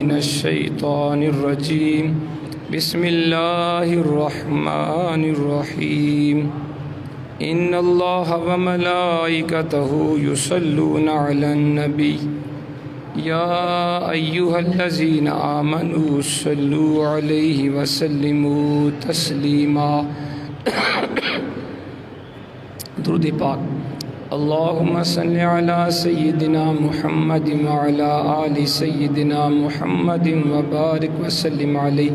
من الشيطان الرجيم بسم الله الرحمن الرحيم إن الله وملائكته يصلون على النبي يا أيها الذين آمنوا صلوا عليه وسلموا تسليما درود پاک اللهم صل على سيدنا محمد وعلى آل سيدنا محمد وبارك وسلم عليه.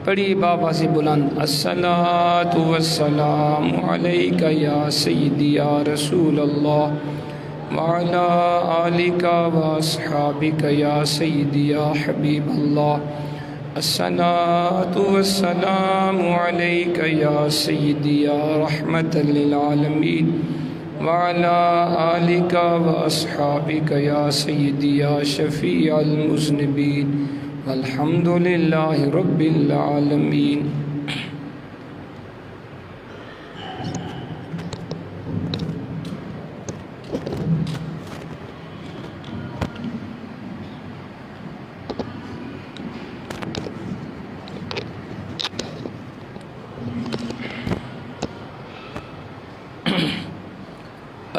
پڑھی بابا سے بلند الصلاة والسلام عليك يا سيدي يا رسول الله وعلى آلك وأصحابك يا سيدي يا حبيب الله. الصلاة والسلام عليك يا سيدي يا رحمة للعالمين وعلى آلك وأصحابك يا سيدي يا شفيع المذنبين والحمد لله رب العالمين.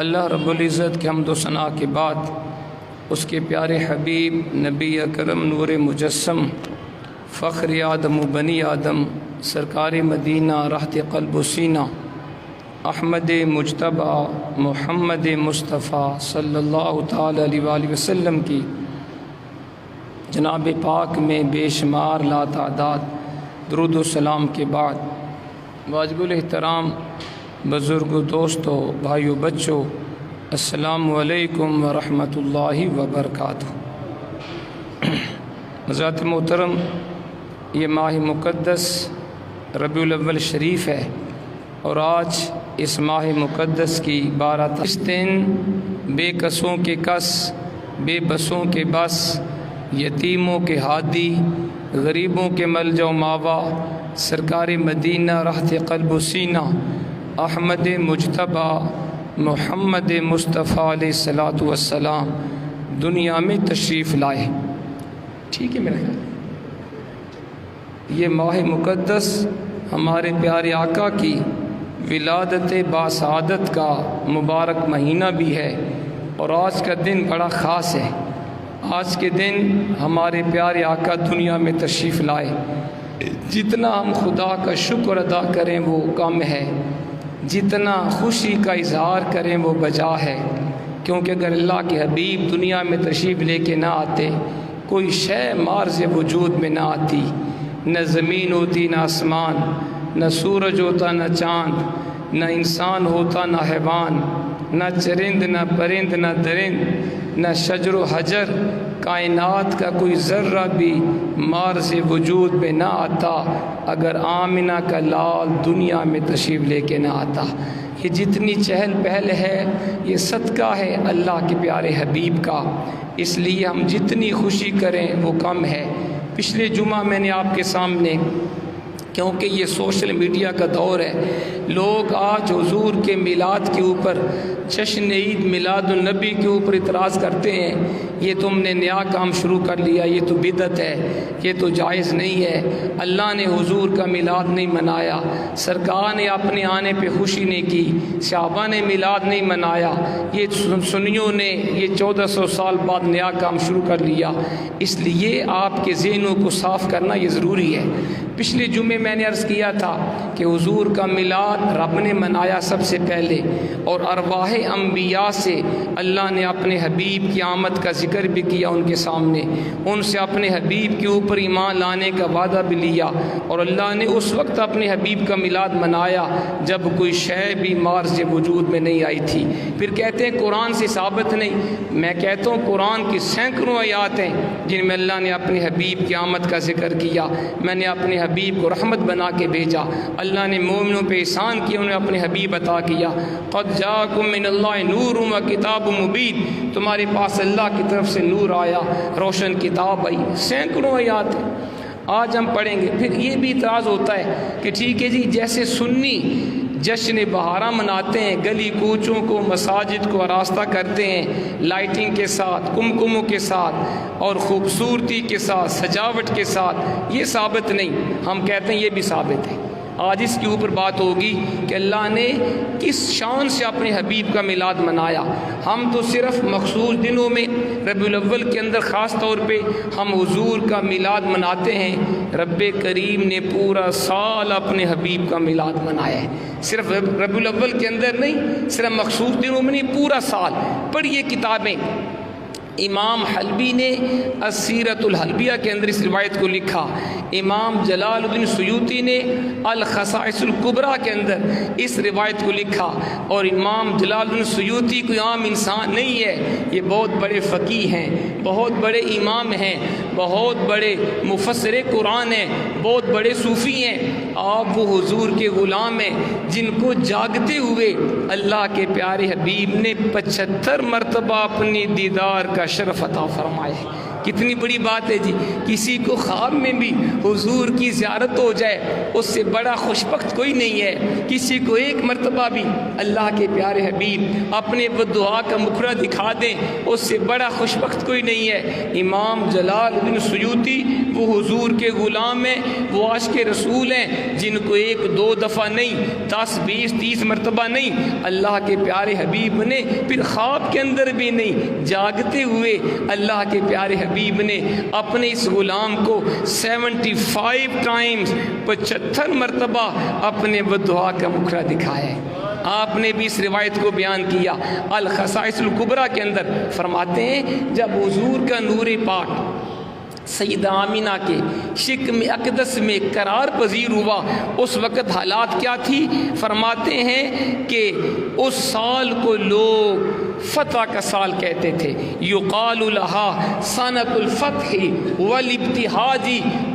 اللہ رب العزت کے حمد و ثنا کے بعد اس کے پیارے حبیب نبی اکرم نور مجسم فخر آدم و بنی آدم سرکار مدینہ راحت قلب و سینہ احمد مجتبیٰ محمد مصطفیٰ صلی اللہ تعالی علیہ وآلہ وسلم کی جناب پاک میں بے شمار لا تعداد درود و سلام کے بعد واجب الاحترام بزرگ دوستو بھائیو بچوں السلام علیکم ورحمۃ اللہ وبرکاتہ. حضرات محترم، یہ ماہ مقدس ربیع الاول شریف ہے اور آج اس ماہ مقدس کی 12 اس دن بے کسوں کے کس، بے بسوں کے بس، یتیموں کے ہادی، غریبوں کے ملجا و ماوا، سرکار مدینہ راحت قلب و سینہ احمد مجتبیٰ محمد مصطفیٰ علیہ الصلاۃ والسلام دنیا میں تشریف لائے. ٹھیک ہے میرا خیال. یہ ماہ مقدس ہمارے پیارے آقا کی ولادت باسعادت کا مبارک مہینہ بھی ہے اور آج کا دن بڑا خاص ہے. آج کے دن ہمارے پیارے آقا دنیا میں تشریف لائے. جتنا ہم خدا کا شکر ادا کریں وہ کم ہے، جتنا خوشی کا اظہار کریں وہ بجا ہے. کیونکہ اگر اللہ کے حبیب دنیا میں تشریف لے کے نہ آتے کوئی شے مارز وجود میں نہ آتی. نہ زمین ہوتی، نہ آسمان، نہ سورج ہوتا، نہ چاند، نہ انسان ہوتا، نہ حیوان، نہ چرند، نہ پرند، نہ درند، نہ شجر و حجر، کائنات کا کوئی ذرہ بھی مارز وجود میں نہ آتا اگر آمنہ کا لال دنیا میں تشریف لے کے نہ آتا. یہ جتنی چہل پہل ہے یہ صدقہ ہے اللہ کے پیارے حبیب کا، اس لیے ہم جتنی خوشی کریں وہ کم ہے. پچھلے جمعہ میں نے آپ کے سامنے، کیونکہ یہ سوشل میڈیا کا دور ہے، لوگ آج حضور کے میلاد کے اوپر، جشن عید میلاد النبی کے اوپر اعتراض کرتے ہیں یہ تم نے نیا کام شروع کر لیا، یہ تو بدعت ہے، یہ تو جائز نہیں ہے، اللہ نے حضور کا میلاد نہیں منایا، سرکار نے اپنے آنے پہ خوشی نہیں کی، صحابہ نے میلاد نہیں منایا، یہ سنیوں نے یہ 1400 سال بعد نیا کام شروع کر لیا. اس لیے آپ کے ذہنوں کو صاف کرنا یہ ضروری ہے. پچھلے جمعے میں نے عرض کیا تھا کہ حضور کا میلاد رب نے منایا سب سے پہلے، اور ارواح انبیاء سے اللہ نے اپنے حبیب کی آمد کا ذکر بھی کیا ان کے سامنے، ان سے اپنے حبیب کے اوپر ایمان لانے کا وعدہ بھی لیا، اور اللہ نے اس وقت اپنے حبیب کا میلاد منایا جب کوئی شے بھی مارز وجود میں نہیں آئی تھی. پھر کہتے ہیں قرآن سے ثابت نہیں. میں کہتا ہوں قرآن کی سینکڑوں آیات ہیں جن میں اللہ نے اپنے حبیب کی آمد کا ذکر کیا. میں نے اپنے حبیب کو رحمت بنا کے بھیجا، اللہ نے مومنوں پہ احسان کیا، انہیں اپنے حبیب عطا کیا. قد جاءکم من اللہ نور و کتاب مبین، تمہارے پاس اللہ کی طرف سے نور آیا، روشن کتاب آئی. سینکڑوں آیات ہیں. آج ہم پڑھیں گے. پھر یہ بھی اعتراض ہوتا ہے کہ ٹھیک ہے جی، جیسے سنی جشن بہارہ مناتے ہیں، گلی کوچوں کو مساجد کو آراستہ کرتے ہیں لائٹنگ کے ساتھ، کمکموں کے ساتھ اور خوبصورتی کے ساتھ، سجاوٹ کے ساتھ، یہ ثابت نہیں، ہم کہتے ہیں یہ بھی ثابت ہے۔ آج اس کے اوپر بات ہوگی کہ اللہ نے کس شان سے اپنے حبیب کا میلاد منایا۔ ہم تو صرف مخصوص دنوں میں ربیع الاول کے اندر خاص طور پہ ہم حضور کا میلاد مناتے ہیں، رب کریم نے پورا سال اپنے حبیب کا میلاد منایا ہے، صرف ربیع الاول کے اندر نہیں، صرف مخصوص دنوں میں نہیں، پورا سال۔ پڑھیے کتابیں، امام حلبی نے السیرۃ الحلبیہ کے اندر اس روایت کو لکھا، امام جلال الدین سیوطی نے الخصائص الکبریٰ کے اندر اس روایت کو لکھا، اور امام جلال الدین سیوطی کوئی عام انسان نہیں ہے، یہ بہت بڑے فقیہ ہیں، بہت بڑے امام ہیں، بہت بڑے مفسر قرآن ہیں، بہت بڑے صوفی ہیں۔ آپ وہ حضور کے غلام ہیں جن کو جاگتے ہوئے اللہ کے پیارے حبیب نے 75 مرتبہ اپنی دیدار کا شرف عطا فرمائے۔ کتنی بڑی بات ہے جی، کسی کو خواب میں بھی حضور کی زیارت ہو جائے اس سے بڑا خوش بخت کوئی نہیں ہے۔ کسی کو ایک مرتبہ بھی اللہ کے پیارے حبیب اپنے وہ دعا کا مکھرا دکھا دیں اس سے بڑا خوش بخت کوئی نہیں ہے۔ امام جلال الدین سیوطی وہ حضور کے غلام ہیں، وہ عاشق رسول ہیں جن کو ایک دو دفعہ نہیں، 10 20 30 مرتبہ نہیں، اللہ کے پیارے حبیب نے پھر خواب کے اندر بھی نہیں، جاگتے ہوئے اللہ کے پیارے حبیب نے اپنے اس غلام کو 75 ٹائمز 75 مرتبہ اپنے وہ دعا کا مکھرا دکھایا ہے۔ آپ نے بھی اس روایت کو بیان کیا، الخصائص الکبریٰ کے اندر فرماتے ہیں جب حضور کا نور پاک سیدہ آمینہ کے شکم اقدس میں قرار پذیر ہوا، اس وقت حالات کیا تھی؟ فرماتے ہیں کہ اس سال کو لوگ فتح کا سال کہتے تھے، یقال لہا سنۃ الفتح والابتہاج،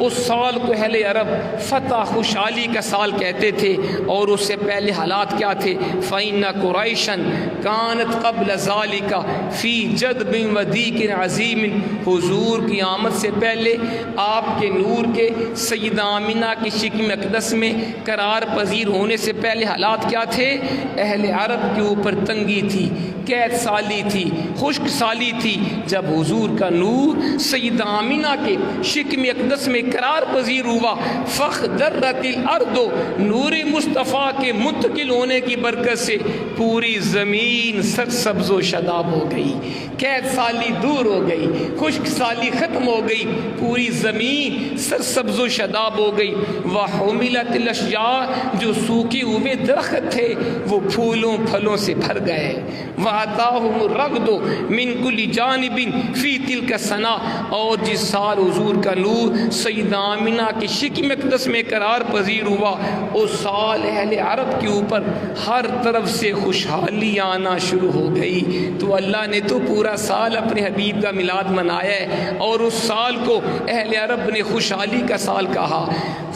اس سال کو اہل عرب فتح خوشحالی کا سال کہتے تھے۔ اور اس سے پہلے حالات کیا تھے؟ فَإِنَّ قُرَيْشًا كَانَتْ قَبْلَ ذَلِكَ فِي جَدْبٍ وَدِيقٍ عَظِيمٍ، حضور کی آمد سے پہلے آپ کے نور کے سیدہ آمینہ کی شکم اقدس میں قرار پذیر ہونے سے پہلے حالات کیا تھے؟ اہل عرب کے اوپر تنگی تھی، قید سالی تھی، خشک سالی تھی۔ جب حضور کا نور سیدہ آمینہ کے شکم اقدس میں قرار پذیر ہوا، فخضرت الارض، نور مصطفیٰ کے منتقل ہونے کی برکت سے پوری زمین سرسبز و شاداب ہو گئی، قید سالی دور ہو گئی، خشک سالی ختم ہو گئی، پوری زمین سرسبز و شاداب ہو گئی۔ وحملت الاشجار، جو سوکھے ہوئے درخت تھے وہ پھولوں پھلوں سے بھر گئے۔ وَأَتَاهُمُ الرَّغْدُ مِنْ كُلِّ جَانِبٍ فِي تِلْكَ السَّنَةِ، اور جس سال حضور کا نور سیدہ آمینہ کی شکم اقدس میں قرار پذیر ہوا، اس سال اہل عرب کے اوپر ہر طرف سے خوشحالی آنا شروع ہو گئی۔ تو اللہ نے تو پورا سال اپنے حبیب کا میلاد منایا ہے، اور اس سال کو اہل عرب نے خوشحالی کا سال کہا،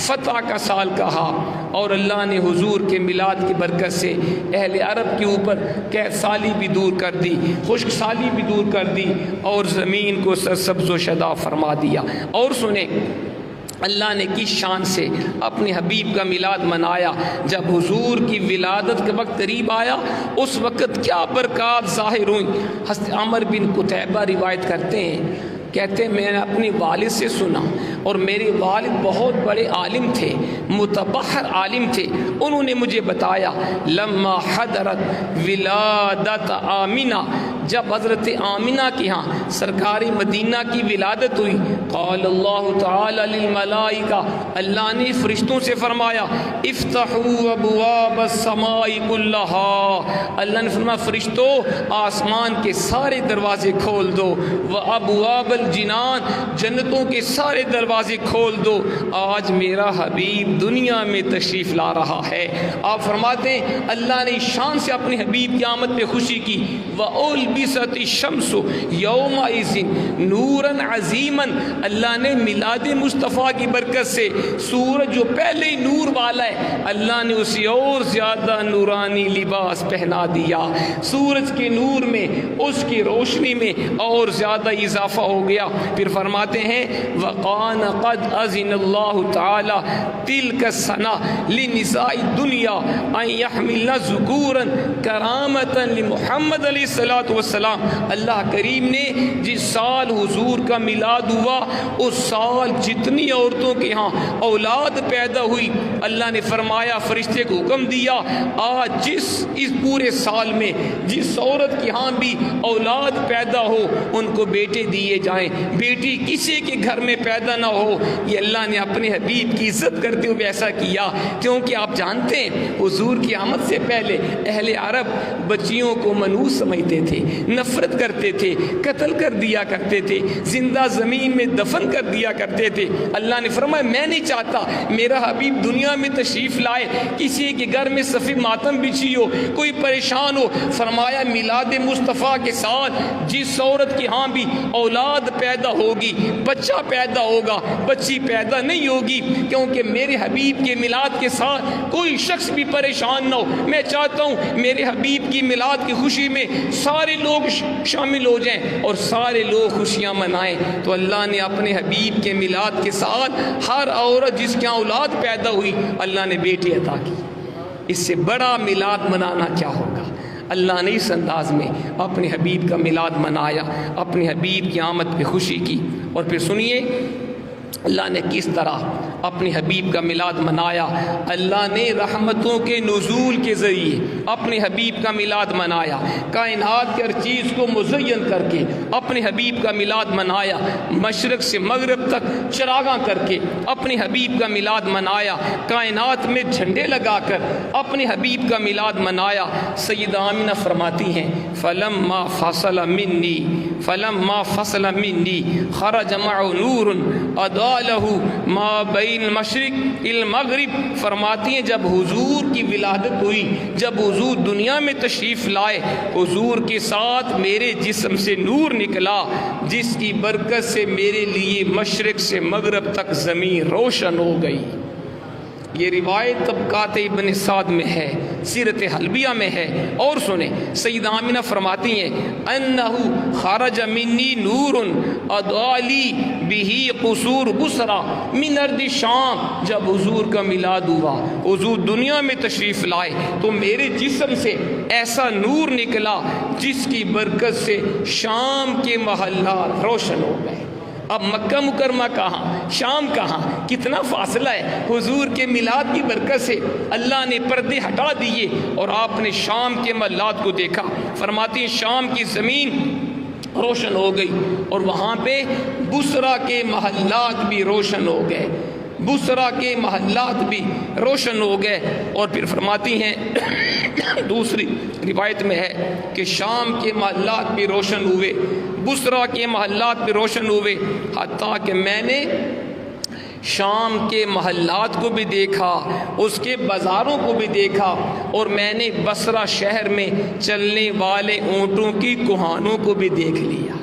فتح کا سال کہا، اور اللہ نے حضور کے میلاد کی برکت سے اہل عرب کے اوپر قید سالی بھی دور کر دی، خشک سالی بھی دور کر دی، اور زمین کو سرسبز و شاداب فرما دیا۔ اور سنیں، اللہ نے کس شان سے اپنے حبیب کا میلاد منایا۔ جب حضور کی ولادت کا وقت قریب آیا اس وقت کیا برکات ظاہر ہوئیں۔ حضرت عمر بن قتیبہ روایت کرتے ہیں، کہتے ہیں میں نے اپنے والد سے سنا، اور میرے والد بہت بڑے عالم تھے، متبحر عالم تھے، انہوں نے مجھے بتایا لما حضرت ولادت آمینہ، جب حضرت آمینہ کی ہاں سرکار مدینہ کی ولادت ہوئی، قال اللہ تعالی للملائکہ، اللہ نے فرشتوں سے فرمایا افتحوا ابواب السماء كلها، اللہ نے فرمایا فرشتوں آسمان کے سارے دروازے کھول دو، وابواب الجنان، جنتوں کے سارے دروازے کھول دو، آج میرا حبیب دنیا میں تشریف لا رہا ہے۔ آپ فرماتے ہیں اللہ نے شان سے اپنے حبیب کی آمد پہ خوشی کی، وَأُلْبِسَ وَأُبْرِزَتِ الشَّمْسُ يَوْمَئِذٍ نُورًا عَظِيمًا، اللہ نے میلاد مصطفیٰ کی برکت سے سورج جو پہلے ہی نور والا ہے، اللہ نے اسے اور زیادہ نورانی لباس پہنا دیا، سورج کے نور میں، اس کی روشنی میں اور زیادہ اضافہ ہو گیا۔ پھر فرماتے ہیں وَقَانَ قَدْ أَذِنَ اللَّهُ تَعَالَى تِلْكَ السَّنَةَ لِنِسَاءِ الدُّنْيَا أَنْ يَحْمِلْنَ ذُكُورًا كَرَامَةً لِمُحَمَّدَ علیہ الصلوۃ والسلام، اللہ کریم نے جس سال حضور کا میلاد ہوا اس سال جتنی عورتوں کے ہاں اولاد پیدا ہوئی، اللہ نے فرمایا، فرشتے کو حکم دیا، آج اس پورے سال میں جس عورت کے ہاں بھی اولاد پیدا ہو ان کو بیٹے دیے جائیں، بیٹی کسی کے گھر میں پیدا نہ ہو۔ یہ اللہ نے اپنے حبیب کی عزت کرتے ہوئے ایسا کیا، کیونکہ آپ جانتے ہیں حضور کی آمد سے پہلے اہل عرب بچیوں کو منحوس سمجھتے تھے، نفرت کرتے تھے، قتل کر دیا کرتے تھے، زندہ زمین میں دفن کر دیا کرتے تھے۔ اللہ نے فرمایا میں نہیں چاہتا میرا حبیب دنیا میں تشریف لائے کسی کے گھر میں صفی ماتم بچھی ہو، کوئی پریشان ہو۔ فرمایا میلاد مصطفیٰ کے ساتھ جس عورت کی ہاں بھی اولاد پیدا ہوگی، بچہ پیدا ہوگا، بچی پیدا نہیں ہوگی، کیونکہ میرے حبیب کے میلاد کے ساتھ کوئی شخص بھی پریشان نہ ہو۔ میں چاہتا ہوں میرے حبیب کی میلاد کی خوشی میں سارے لوگ شامل ہو جائیں اور سارے لوگ خوشیاں منائیں۔ تو اللہ نے اپنے حبیب کے میلاد کے ساتھ ہر عورت جس کے اولاد پیدا ہوئی اللہ نے بیٹی عطا کی۔ اس سے بڑا میلاد منانا کیا ہوگا؟ اللہ نے اس انداز میں اپنے حبیب کا میلاد منایا، اپنے حبیب کی آمد پہ خوشی کی۔ اور پھر سنیے اللہ نے کس طرح اپنے حبیب کا میلاد منایا۔ اللہ نے رحمتوں کے نزول کے ذریعے اپنے حبیب کا میلاد منایا، کائنات کی ہر چیز کو مزین کر کے اپنے حبیب کا میلاد منایا، مشرق سے مغرب تک چراغاں کر کے اپنے حبیب کا میلاد منایا، کائنات میں جھنڈے لگا کر اپنے حبیب کا میلاد منایا۔ سیدہ آمنہ فرماتی ہیں فلما فصل منی خرج معه نور اضاء ما بین المشرق المغرب۔ فرماتی ہیں جب حضور کی ولادت ہوئی، جب حضور دنیا میں تشریف لائے، حضور کے ساتھ میرے جسم سے نور نکلا جس کی برکت سے میرے لیے مشرق سے مغرب تک زمین روشن ہو گئی۔ یہ روایت طبقات ابن سعد میں ہے، سیرت حلبیہ میں ہے۔ اور سنیں سیدہ آمنہ فرماتی ہیں انہو خرج منی نور اضاء لی بہ قصور بصرہ من ارض شام۔ جب حضور کا میلاد ہوا، حضور دنیا میں تشریف لائے تو میرے جسم سے ایسا نور نکلا جس کی برکت سے شام کے محلات روشن ہو گئے۔ اب مکہ مکرمہ کہاں، شام کہاں، کتنا فاصلہ ہے۔ حضور کے میلاد کی برکت سے اللہ نے پردے ہٹا دیے اور آپ نے شام کے محلات کو دیکھا۔ فرماتے ہیں شام کی زمین روشن ہو گئی اور وہاں پہ بصرہ کے محلات بھی روشن ہو گئے، بصرہ کے محلات بھی روشن ہو گئے۔ اور پھر فرماتی ہیں دوسری روایت میں ہے کہ شام کے محلات بھی روشن ہوئے، بصرہ کے محلات بھی روشن ہوئے، حتیٰ کہ میں نے شام کے محلات کو بھی دیکھا، اس کے بازاروں کو بھی دیکھا، اور میں نے بصرہ شہر میں چلنے والے اونٹوں کی کوہانوں کو بھی دیکھ لیا۔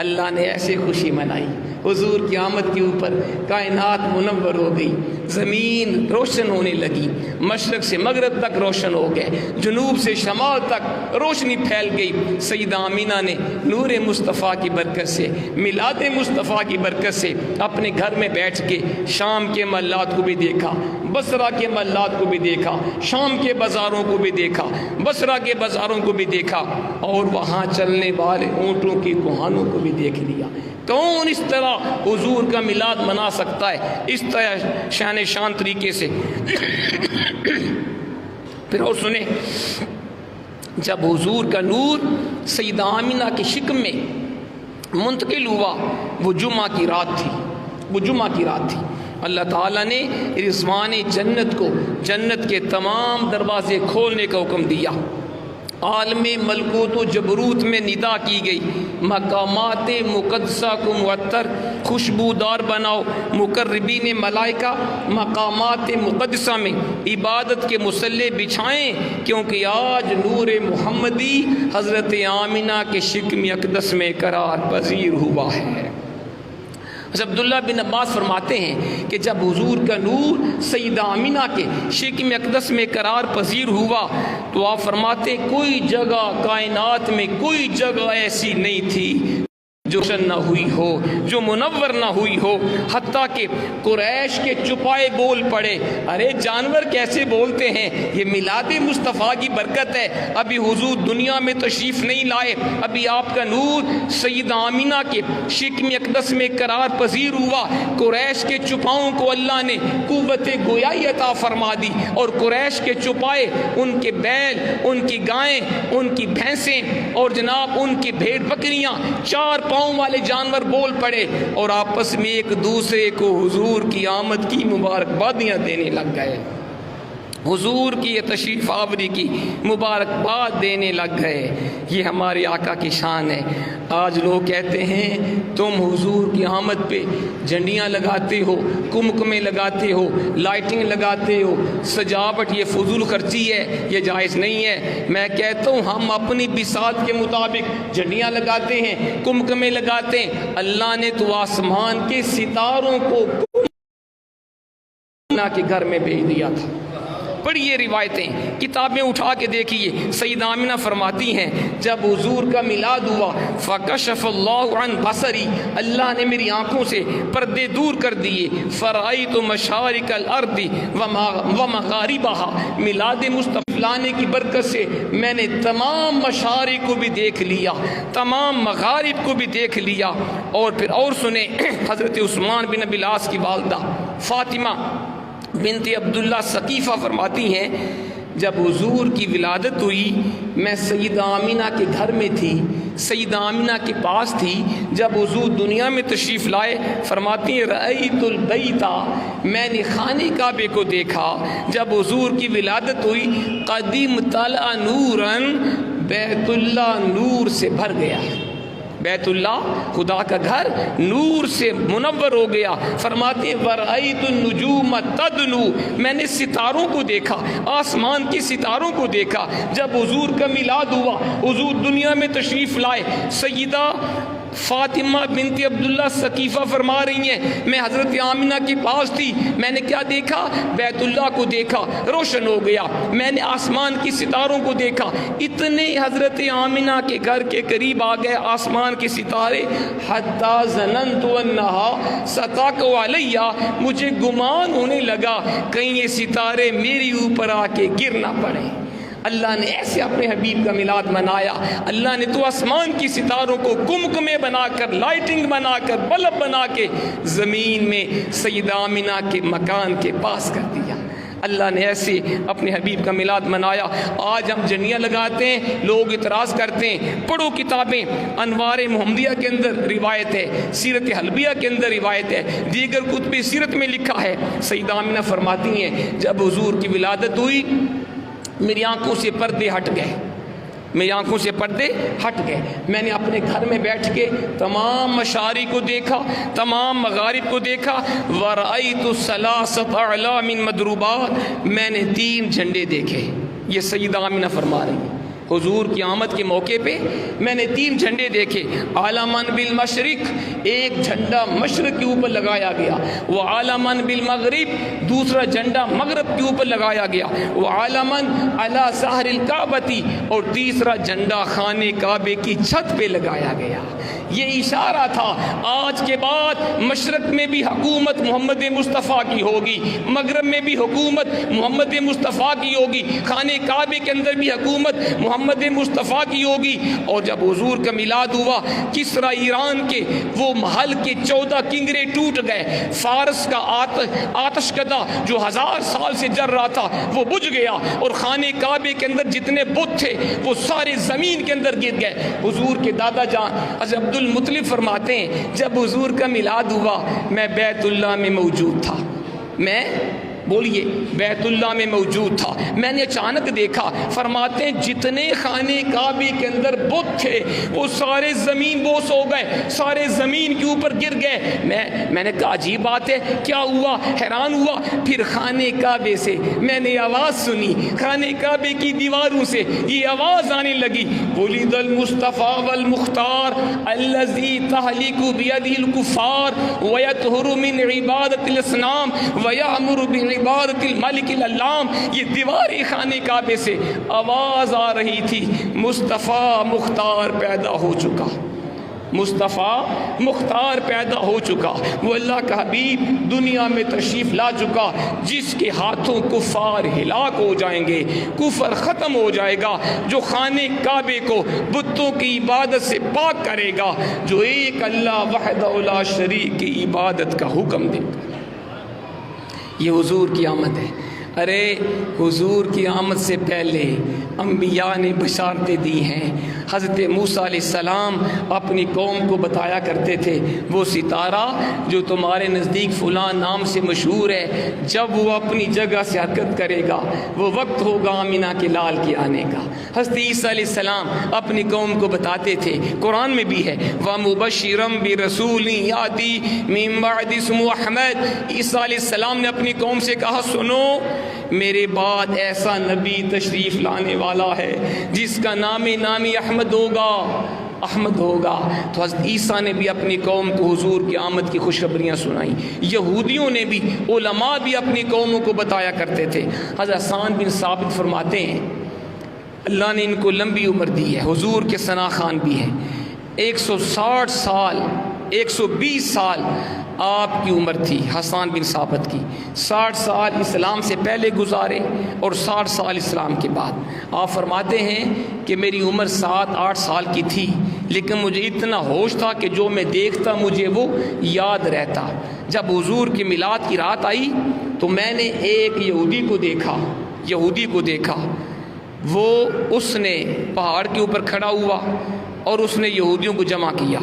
اللہ نے ایسے خوشی منائی، حضور کی آمد کے اوپر کائنات منور ہو گئی، زمین روشن ہونے لگی، مشرق سے مغرب تک روشن ہو گئے، جنوب سے شمال تک روشنی پھیل گئی۔ سیدہ آمینہ نے نور مصطفیٰ کی برکت سے، میلاد مصطفیٰ کی برکت سے اپنے گھر میں بیٹھ کے شام کے محلات کو بھی دیکھا، بصرہ کے محلات کو بھی دیکھا، شام کے بازاروں کو بھی دیکھا، بصرہ کے بازاروں کو بھی دیکھا، اور وہاں چلنے والے اونٹوں کی کوہانوں کو بھی دیکھ لیا۔ کون اس طرح حضور کا میلاد منا سکتا ہے اس طرح شان شان طریقے سے؟ پھر اور سنیں جب حضور کا نور سیدہ آمنہ کی شکم میں منتقل ہوا، وہ جمعہ کی رات تھی، اللہ تعالیٰ نے رضوان جنت کو، جنت کے تمام دروازے کھولنے کا حکم دیا۔ عالم ملکوت و جبروت میں ندا کی گئی، مقامات مقدسہ کو معطر خوشبودار بناؤ، مقربین ملائکہ مقامات مقدسہ میں عبادت کے مسلح بچھائیں، کیونکہ آج نور محمدی حضرت آمنہ کے شکم اقدس میں قرار پذیر ہوا ہے۔ عبداللہ بن عباس فرماتے ہیں کہ جب حضور کا نور سیدہ آمنہ کے شکم اقدس میں قرار پذیر ہوا تو آپ فرماتے ہیں کوئی جگہ کائنات میں کوئی جگہ ایسی نہیں تھی جو روشن نہ ہوئی ہو، جو منور نہ ہوئی ہو، حتیٰ کہ قریش کے چپائے بول پڑے، ارے جانور کیسے بولتے ہیں، یہ میلاد مصطفیٰ کی برکت ہے، ابھی حضور دنیا میں تشریف نہیں لائے، ابھی آپ کا نور سیدہ آمنہ کے شکم اقدس میں قرار پذیر ہوا۔ قریش کے چپاؤں کو اللہ نے قوت گویائی عطا فرما دی، اور قریش کے چپائے، ان کے بیل، ان کی گائیں، ان کی بھینسیں اور جناب ان کی بھیڑ بکریاں، چار پاؤں والے جانور بول پڑے اور آپس میں ایک دوسرے کو حضور کی آمد کی مبارکبادیاں دینے لگ گئے، حضور کی تشریف آوری کی مبارکباد دینے لگ گئے۔ یہ ہمارے آقا کی شان ہے۔ آج لوگ کہتے ہیں تم حضور کی آمد پہ جھنڈیاں لگاتے ہو، کمکمے لگاتے ہو، لائٹنگ لگاتے ہو، سجاوٹ، یہ فضول خرچی ہے، یہ جائز نہیں ہے۔ میں کہتا ہوں ہم اپنی بساط کے مطابق جھنڈیاں لگاتے ہیں، کمکمے لگاتے ہیں، اللہ نے تو آسمان کے ستاروں کو کے گھر میں بھیج دیا تھا۔ پڑھیے روایتیں، کتابیں اٹھا کے دیکھیے، سیدہ آمنہ فرماتی ہیں جب حضور کا میلاد ہوا فکشف اللہ عن بصری، اللہ نے میری آنکھوں سے پردے دور کر دیے، فرأیت مشارق الارض ومغاربها، میلاد مصطفیٰ لانے کی برکت سے میں نے تمام مشارق کو بھی دیکھ لیا، تمام مغارب کو بھی دیکھ لیا۔ اور پھر اور سنیں، حضرت عثمان بن ابی العاص کی والدہ فاطمہ بنت عبداللہ ثقیفہ فرماتی ہیں جب حضور کی ولادت ہوئی میں سیدہ آمنہ کے گھر میں تھی، سیدہ آمنہ کے پاس تھی جب حضور دنیا میں تشریف لائے۔ فرماتی ہیں رأیت البیت، میں نے خانے کعبے کو دیکھا جب حضور کی ولادت ہوئی، قدیم طلع نوراً، بیت اللہ نور سے بھر گیا، بیت اللہ خدا کا گھر نور سے منور ہو گیا۔ فرماتے ہیں وَرَأَيْتُ النُّجُومَ تَدْنُو، میں نے ستاروں کو دیکھا، آسمان کی ستاروں کو دیکھا جب حضور کا میلاد ہوا، حضور دنیا میں تشریف لائے۔ سیدہ فاطمہ بنت عبداللہ ثقیفہ فرما رہی ہیں میں حضرت آمنہ کے پاس تھی، میں نے کیا دیکھا، بیت اللہ کو دیکھا، روشن ہو گیا، میں نے آسمان کی ستاروں کو دیکھا، اتنے حضرت آمنہ کے گھر کے قریب آ گئے آسمان کے ستارے، حتی ظننت انہا ستقع علیہ، مجھے گمان ہونے لگا کہیں یہ ستارے میری اوپر آ کے گر نہ پڑے۔ اللہ نے ایسے اپنے حبیب کا میلاد منایا، اللہ نے تو آسمان کی ستاروں کو کمکمے بنا کر، لائٹنگ بنا کر، بلب بنا کے زمین میں سیدہ آمنہ کے مکان کے پاس کر دیا۔ اللہ نے ایسے اپنے حبیب کا میلاد منایا۔ آج ہم جھنڈیاں لگاتے ہیں، لوگ اعتراض کرتے ہیں، پڑھو کتابیں، انوار محمدیہ کے اندر روایت ہے، سیرت حلبیہ کے اندر روایت ہے، دیگر کتب سیرت میں لکھا ہے۔ سیدہ آمنہ فرماتی ہیں جب حضور کی ولادت ہوئی میری آنکھوں سے پردے ہٹ گئے، میری آنکھوں سے پردے ہٹ گئے، میں نے اپنے گھر میں بیٹھ کے تمام مشارق کو دیکھا، تمام مغارب کو دیکھا۔ وَرَأَيْتُ ثَلَاثَةَ أَعْلَامٍ مَضْرُوبَاتٍ، میں نے 3 جھنڈے دیکھے۔ یہ سیدہ آمنہ فرما رہی ہیں حضور کی آمد کے موقع پہ میں نے 3 جھنڈے دیکھے۔ عالماً بالمشرق، ایک جھنڈا مشرق کے اوپر لگایا گیا، وعالماً بالمغرب، دوسرا جھنڈا مغرب کے اوپر لگایا گیا، وعالماً علی ظہر الکعبۃ، اور تیسرا جھنڈا خانے کعبے کی چھت پہ لگایا گیا۔ یہ اشارہ تھا آج کے بعد مشرق میں بھی حکومت محمد مصطفیٰ کی ہوگی، مغرب میں بھی حکومت محمد مصطفیٰ کی ہوگی، خانے کعبے کے اندر بھی حکومت محمد مصطفیٰ کی ہوگی۔ اور جب حضور کا میلاد ہوا، کسرا ایران کے وہ محل کے 14 کنگرے ٹوٹ گئے، فارس کا آتش کدہ جو 1000 سال سے جل رہا تھا وہ بجھ گیا، اور خانے کعبے کے اندر جتنے بت تھے وہ سارے زمین کے اندر گر گئے۔ حضور کے دادا جان حضرت عبد المطلب فرماتے ہیں جب حضور کا میلاد ہوا میں بیت اللہ میں موجود تھا، میں بولیے بیت اللہ میں موجود تھا، میں نے اچانک دیکھا، فرماتے ہیں جتنے خانے کعبے کے اندر بت تھے وہ سارے زمین بوس ہو گئے، سارے زمین کے اوپر گر گئے۔ میں نے کہا عجیب بات ہے، کیا ہوا؟ حیران ہوا۔ پھر خانے کعبے سے میں نے آواز سنی، خانے کعبے کی دیواروں سے یہ آواز آنے لگی، ولد المصطفیٰ والمختار الذی تہلک بیدہ الکفار ویطہر من عبادت الاصنام ویأمر بعبادت الملک العلام۔ یہ دیواریں خانے کعبے سے آواز آ رہی تھی، مصطفیٰ مختار پیدا ہو چکا، مصطفیٰ مختار پیدا ہو چکا، وہ اللہ کا حبیب دنیا میں تشریف لا چکا، جس کے ہاتھوں کفار ہلاک ہو جائیں گے، کفر ختم ہو جائے گا، جو خانے کعبے کو بتوں کی عبادت سے پاک کرے گا، جو ایک اللہ وحدہ لا شریک کی عبادت کا حکم دے گا۔ یہ حضور کی آمد ہے۔ ارے حضور کی آمد سے پہلے انبیاء نے بشارتیں دی ہیں۔ حضرت موسیٰ علیہ السلام اپنی قوم کو بتایا کرتے تھے، وہ ستارہ جو تمہارے نزدیک فلاں نام سے مشہور ہے، جب وہ اپنی جگہ سے حرکت کرے گا وہ وقت ہوگا آمنہ کے لال کے آنے کا۔ حضرت عیسیٰ علیہ السلام اپنی قوم کو بتاتے تھے، قرآن میں بھی ہے وَمُبَشِّرًا بِرَسُولٍ يَأْتِي مِن بَعْدِ اسْمُهُ أَحْمَدُ۔ عیسیٰ علیہ السلام نے اپنی قوم سے کہا سنو، میرے بعد ایسا نبی تشریف لانے والا ہے جس کا نامی احمد ہوگا، احمد ہوگا۔ تو حضرت عیسیٰ نے بھی اپنی قوم کو حضور کی آمد کی خوشخبریاں سنائیں، یہودیوں نے بھی، علماء بھی اپنی قوموں کو بتایا کرتے تھے۔ حضرت حسان بن ثابت فرماتے ہیں اللہ نے ان کو لمبی عمر دی ہے، حضور کے ثنا خان بھی ہیں، 160 سال 120 سال آپ کی عمر تھی حسان بن ثابت کی، 60 سال اسلام سے پہلے گزارے اور 60 سال اسلام کے بعد۔ آپ فرماتے ہیں کہ میری عمر 7-8 سال کی تھی، لیکن مجھے اتنا ہوش تھا کہ جو میں دیکھتا مجھے وہ یاد رہتا۔ جب حضور کی میلاد کی رات آئی تو میں نے ایک یہودی کو دیکھا، وہ اس نے پہاڑ کے اوپر کھڑا ہوا اور اس نے یہودیوں کو جمع کیا۔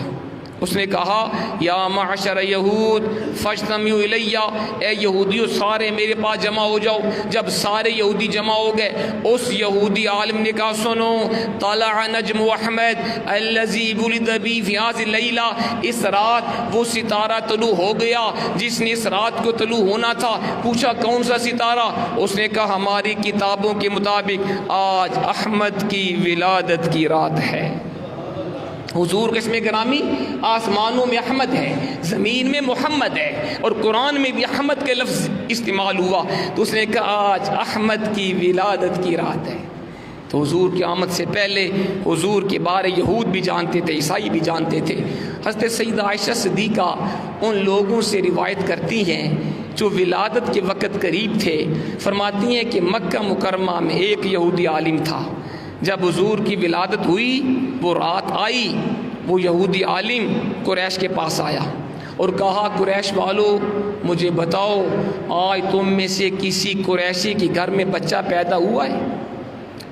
اس نے کہا یا معشر یہود فاجتمعوا الی، اے یہودیوں سارے میرے پاس جمع ہو جاؤ۔ جب سارے یہودی جمع ہو گئے، اس یہودی عالم نے کہا سنو، طلع نجم احمد الذی ولد بی فی هذه اللیلہ، اس رات وہ ستارہ طلوع ہو گیا جس نے اس رات کو طلوع ہونا تھا۔ پوچھا کون سا ستارہ؟ اس نے کہا ہماری کتابوں کے مطابق آج احمد کی ولادت کی رات ہے۔ حضور کے اسم گرامی آسمانوں میں احمد ہے، زمین میں محمد ہے، اور قرآن میں بھی احمد کے لفظ استعمال ہوا، تو اس نے کہا آج احمد کی ولادت کی رات ہے۔ تو حضور کی آمد سے پہلے حضور کے بارے یہود بھی جانتے تھے، عیسائی بھی جانتے تھے۔ حضرت سیدہ عائشہ صدیقہ ان لوگوں سے روایت کرتی ہیں جو ولادت کے وقت قریب تھے، فرماتی ہیں کہ مکہ مکرمہ میں ایک یہودی عالم تھا، جب حضور کی ولادت ہوئی وہ رات آئی، وہ یہودی عالم قریش کے پاس آیا اور کہا قریش والو مجھے بتاؤ آج تم میں سے کسی قریشی کے گھر میں بچہ پیدا ہوا ہے؟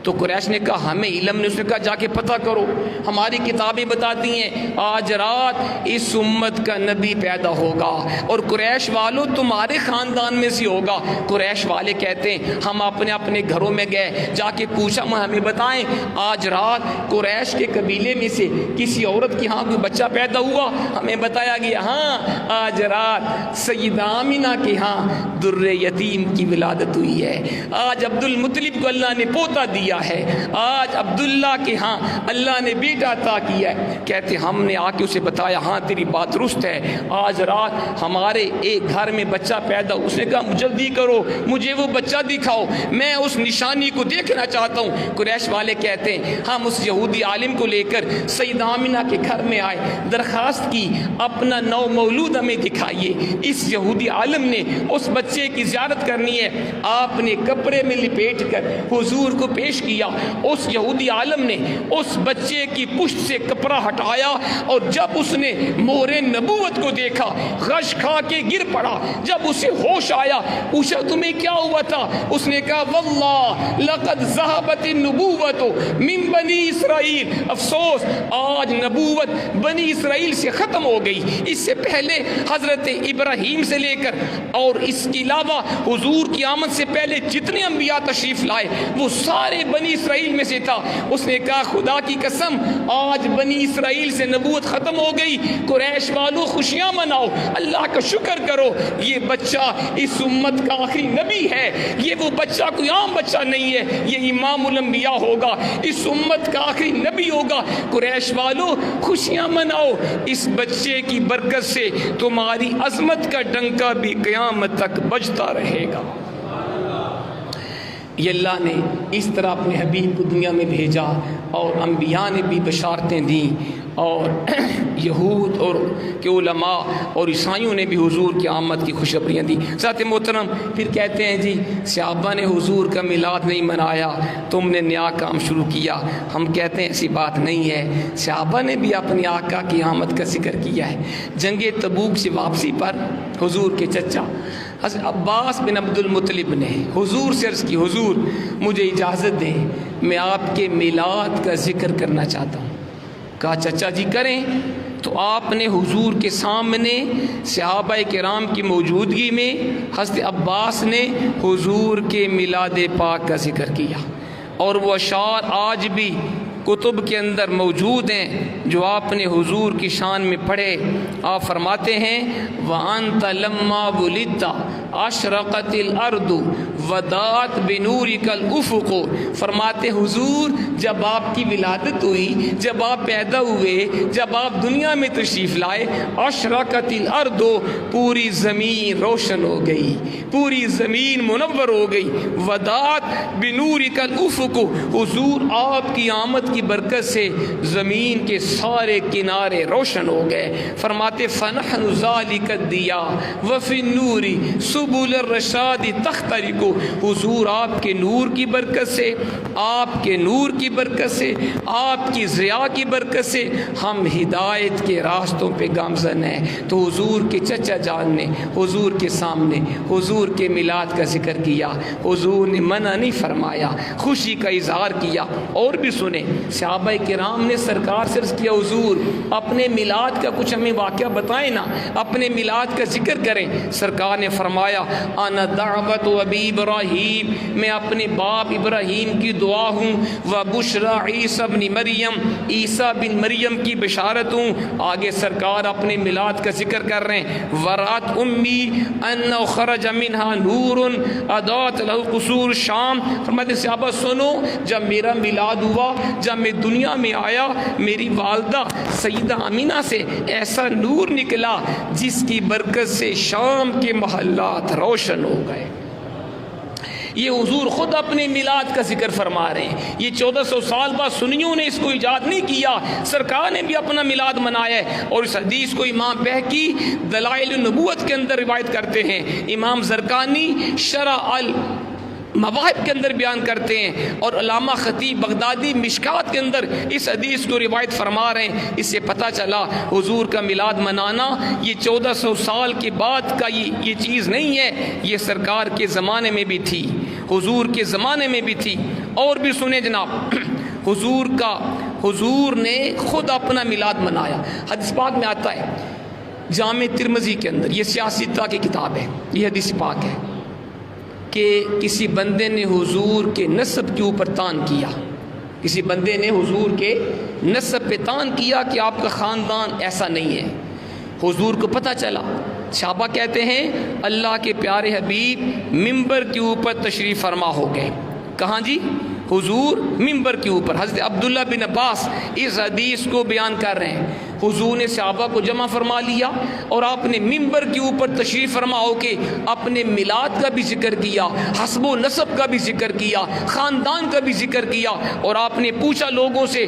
تو قریش نے کہا ہمیں علم نہیں۔ اس نے کہا جا کے پتہ کرو، ہماری کتابیں بتاتی ہیں آج رات اس امت کا نبی پیدا ہوگا اور قریش والو تمہارے خاندان میں سے ہوگا۔ قریش والے کہتے ہیں ہم اپنے اپنے گھروں میں گئے، جا کے پوچھا ہمیں بتائیں آج رات قریش کے قبیلے میں سے کسی عورت کی ہاں کوئی بچہ پیدا ہوا؟ ہمیں بتایا گیا ہاں آج رات سیدہ آمنہ کے ہاں در یتیم کی ولادت ہوئی ہے، آج عبد المطلب کو اللہ نے پوتا دیا ہے، آج عبداللہ کے ہاں اللہ نے بیٹا عطا کیا ہے۔ کہتے ہم نے آ کے اسے بتایا ہاں تیری بات درست ہے، آج رات ہمارے ایک گھر میں بچہ پیدا۔ اس نے کہا جلدی کرو مجھے وہ بچہ دکھاؤ، میں اس نشانی کو دیکھنا چاہتا ہوں۔ قریش والے کہتے ہیں ہم اس یہودی عالم کو لے کر سیدہ آمنہ کے گھر میں آئے، درخواست کی اپنا نو مولود ہمیں دکھائیے۔ اس یہودی عالم نے اس بچے کی زیارت کرنی ہے، آپ نے کپڑے میں لپیٹ کر حضور کو پیش کیا. اس یہودی عالم نے اس بچے کی پشت سے کپڑا ہٹایا اور جب اس نے مہر نبوت کو دیکھا غش کھا کے گر پڑا. جب اسے ہوش آیا پوچھا تمہیں کیا ہوا تھا؟ اس نے کہا واللہ لقد ذهبت النبوت من بنی اسرائیل. افسوس آج نبوت بنی اسرائیل سے ختم ہو گئی. اس سے پہلے حضرت ابراہیم سے لے کر اور اس کے علاوہ حضور کی آمد سے پہلے جتنے انبیاء تشریف لائے وہ سارے بنی اسرائیل میں سے تھا. اس نے کہا خدا کی قسم آج بنی اسرائیل سے نبوت ختم ہو گئی. قریش والوں خوشیاں مناؤ, اللہ کا شکر کرو, یہ بچہ اس امت کا آخری نبی ہے. یہ وہ بچہ کوئی عام بچہ نہیں ہے, یہ امام الانبیاء ہوگا, اس امت کا آخری نبی ہوگا. قریش والوں خوشیاں مناؤ, اس بچے کی برکت سے تمہاری عظمت کا ڈنکا بھی قیامت تک بجتا رہے گا. یہ اللہ نے اس طرح اپنے حبیب کو دنیا میں بھیجا اور انبیاء نے بھی بشارتیں دیں اور یہود اور کے علماء اور عیسائیوں نے بھی حضور کی آمد کی خوشخبریاں دی. ساتھ محترم پھر کہتے ہیں جی صحابہ نے حضور کا میلاد نہیں منایا, تم نے نیا کام شروع کیا. ہم کہتے ہیں ایسی بات نہیں ہے, صحابہ نے بھی اپنی آقا کی آمد کا ذکر کیا ہے. جنگ تبوک سے واپسی پر حضور کے چچا حضرت عباس بن عبد المطلب نے حضور سے عرض کی حضور مجھے اجازت دیں میں آپ کے میلاد کا ذکر کرنا چاہتا ہوں. کہا چچا جی کریں. تو آپ نے حضور کے سامنے صحابہ کرام کی موجودگی میں حضرت عباس نے حضور کے میلاد پاک کا ذکر کیا اور وہ اشعار آج بھی کتب کے اندر موجود ہیں جو آپ نے حضور کی شان میں پڑھے. آپ فرماتے ہیں وَأَنْتَ لَمَّا وُلِدْتَ أَشْرَقَتِ الْأَرْضُ وَضَاءَتْ بِنُورِكَ الْأُفُقُ. فرماتے حضور جب آپ کی ولادت ہوئی, جب آپ پیدا ہوئے, جب آپ دنیا میں تشریف لائے, أَشْرَقَتِ الْأَرْضُ پوری زمین روشن ہو گئی, پوری زمین منور ہو گئی. وَضَاءَتْ بِنُورِكَ الْأُفُقُ حضور آپ کی آمد کی برکت سے زمین کے سارے کنارے روشن ہو گئے. فرماتے فَنَحْنُ ذَلِكَ الضِّيَاءُ وَفِي النُّورِ سُبُلَ الرَّشَادِ تَخْتَرِقُ. حضور آپ کے نور کی برکت سے, آپ کے نور کی برکت سے, آپ کی ضیاء کی برکت سے ہم ہدایت کے راستوں پہ گامزن ہیں. تو حضور کے چچا جان نے حضور کے سامنے حضور کے میلاد کا ذکر کیا. حضور نے منع نہیں فرمایا, خوشی کا اظہار کیا. اور بھی سنیں صحابہ کرام نے سرکار سے عرض کیا حضور اپنے میلاد کا کچھ ہمیں واقعہ بتائیں نا, اپنے میلاد کا ذکر کریں. سرکار نے فرمایا انا دعوت ابی ابراہیم, میں اپنے باپ ابراہیم کی دعا ہوں. وبشرى عیسی بن مریم, عیسیٰ بن مریم کی بشارت ہوں. آگے سرکار اپنے میلاد کا ذکر کر رہے ہیں. ورات امی انه خرج منها نور اضاءت له قصور الشام. فرماتے صحابہ سنو جب میرا میلاد ہوا, جب میں دنیا میں آیا, میری والدہ سیدہ امینہ سے ایسا نور نکلا جس کی برکت سے شام کے محلات روشن ہو گئے. یہ حضور خود اپنے میلاد کا ذکر فرما رہے ہیں. یہ 1400 سال بعد سنیوں نے اس کو ایجاد نہیں کیا, سرکار نے بھی اپنا میلاد منایا ہے. اور اس حدیث کو امام بہقی دلائل النبوت کے اندر روایت کرتے ہیں, امام زرقانی شرح مواہب کے اندر بیان کرتے ہیں, اور علامہ خطیب بغدادی مشکات کے اندر اس حدیث کو روایت فرما رہے ہیں. اس سے پتہ چلا حضور کا میلاد منانا یہ 1400 سال کے بعد کا یہ چیز نہیں ہے, یہ سرکار کے زمانے میں بھی تھی, حضور کے زمانے میں بھی تھی. اور بھی سنیں جناب حضور نے خود اپنا میلاد منایا. حدیث پاک میں آتا ہے جامع ترمذی کے اندر, یہ سیاستہ کی کتاب ہے, یہ حدیث پاک ہے کہ کسی بندے نے حضور کے نسب کے اوپر تان کیا, کسی بندے نے حضور کے نسب پہ تان کیا کہ آپ کا خاندان ایسا نہیں ہے. حضور کو پتہ چلا, صحابہ کہتے ہیں اللہ کے پیارے حبیب ممبر کے اوپر تشریف فرما ہو گئے. کہاں جی؟ حضور ممبر کے اوپر. حضرت عبداللہ بن عباس اس حدیث کو بیان کر رہے ہیں. حضور نے صحابہ کو جمع فرما لیا اور آپ نے ممبر کے اوپر تشریف فرما ہو کے اپنے میلاد کا بھی ذکر کیا, حسب و نسب کا بھی ذکر کیا, خاندان کا بھی ذکر کیا. اور آپ نے پوچھا لوگوں سے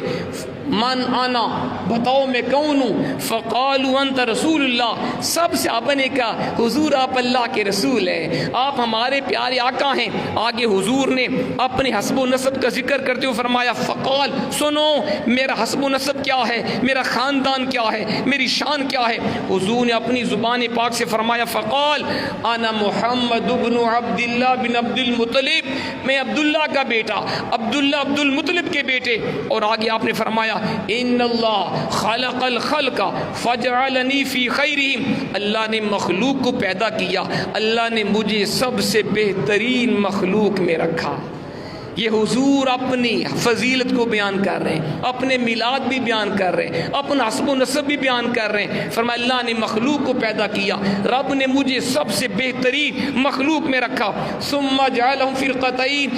من انا، بتاؤ میں کون ہوں؟ فقالوا انت رسول اللہ، سب صحابہ نے کہا حضور آپ اللہ کے رسول ہیں، آپ ہمارے پیارے آقا ہیں۔ آگے حضور نے اپنے حسب و نسب کا ذکر کرتے ہوئے فرمایا فقال، سنو میرا حسب و نسب کیا ہے، میرا خاندان کیا ہے، میری شان کیا ہے۔ حضور نے اپنی زبان پاک سے فرمایا فقال انا محمد بن عبد اللہ بن عبد المطلب، میں عبداللہ کا بیٹا، عبداللہ عبد المطلب کے بیٹے۔ اور آگے آپ نے فرمایا ان اللہ خلق الخلق فجعلنی فی خیرہم، اللہ نے مخلوق کو پیدا کیا، اللہ نے مجھے سب سے بہترین مخلوق میں رکھا۔ یہ حضور اپنی فضیلت کو بیان کر رہے ہیں، اپنے میلاد بھی بیان کر رہے ہیں، اپنا حسب و نسب بھی بیان کر رہے ہیں۔ فرمایا اللہ نے مخلوق کو پیدا کیا، رب نے مجھے سب سے بہترین مخلوق میں رکھا۔ ثم جعلہم فرقتین،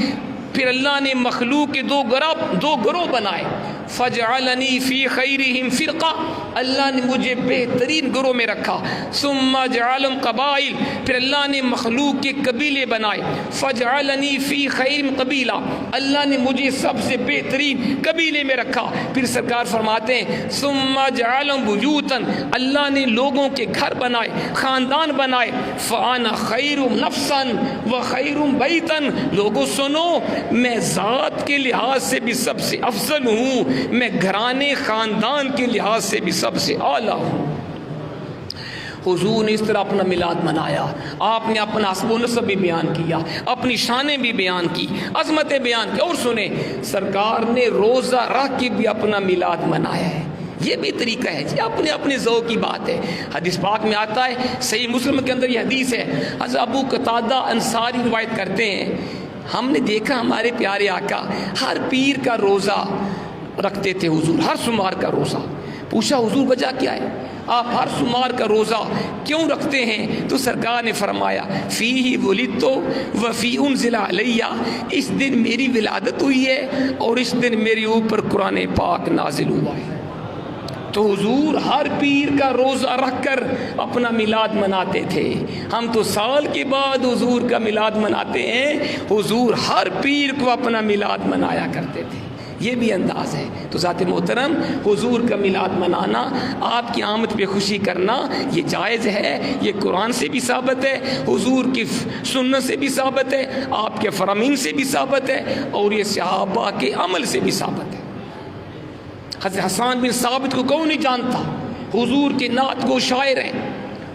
پھر اللہ نے مخلوق کے دو گروہ بنائے۔ فجعلنی فی خیرہم فرقہ، اللہ نے مجھے بہترین گروہ میں رکھا۔ ثم جعلہم قبائل، پھر اللہ نے مخلوق کے قبیلے بنائے۔ فجعلنی فی خیرہم قبیلہ، اللہ نے مجھے سب سے بہترین قبیلے میں رکھا۔ پھر سرکار فرماتے ہیں ثم جعلہم بیوتا، اللہ نے لوگوں کے گھر بنائے، خاندان بنائے۔ فانا خیر نفسا و خیر بیتا، لوگوں سنو میں ذات کے لحاظ سے بھی سب سے افضل ہوں، میں گھرانے خاندان کے لحاظ سے بھی سب سے اعلیٰ ہوں۔ حضور نے اس طرح اپنا میلاد منایا، آپ نے اپنا حسب و نسب بھی بیان کیا، اپنی شانیں بھی بیان کی، عظمتیں بیان کی۔ اور سنیں سرکار نے روزہ رکھ کے بھی اپنا میلاد منایا ہے، یہ بھی طریقہ ہے جی، اپنے اپنے ذوق کی بات ہے۔ حدیث پاک میں آتا ہے، صحیح مسلم کے اندر یہ حدیث ہے، حضرت ابو قتادہ انصاری روایت کرتے ہیں ہم نے دیکھا ہمارے پیارے آقا ہر پیر کا روزہ رکھتے تھے حضور، ہر سمار کا روزہ۔ پوچھا حضور وجہ کیا ہے، آپ ہر سمار کا روزہ کیوں رکھتے ہیں؟ تو سرکار نے فرمایا فیہ ولدت وفی انزل علیہ، اس دن میری ولادت ہوئی ہے اور اس دن میرے اوپر قرآن پاک نازل ہوا ہے۔ تو حضور ہر پیر کا روزہ رکھ کر اپنا میلاد مناتے تھے۔ ہم تو سال کے بعد حضور کا میلاد مناتے ہیں، حضور ہر پیر کو اپنا میلاد منایا کرتے تھے۔ یہ بھی انداز ہے۔ تو ذات محترم حضور کا میلاد منانا، آپ کی آمد پہ خوشی کرنا، یہ جائز ہے، یہ قرآن سے بھی ثابت ہے، حضور کی سنت سے بھی ثابت ہے، آپ کے فرامین سے بھی ثابت ہے، اور یہ صحابہ کے عمل سے بھی ثابت ہے۔ حضرت حسان بن ثابت کو کون نہیں جانتا، حضور کے نعت کو شاعر ہیں۔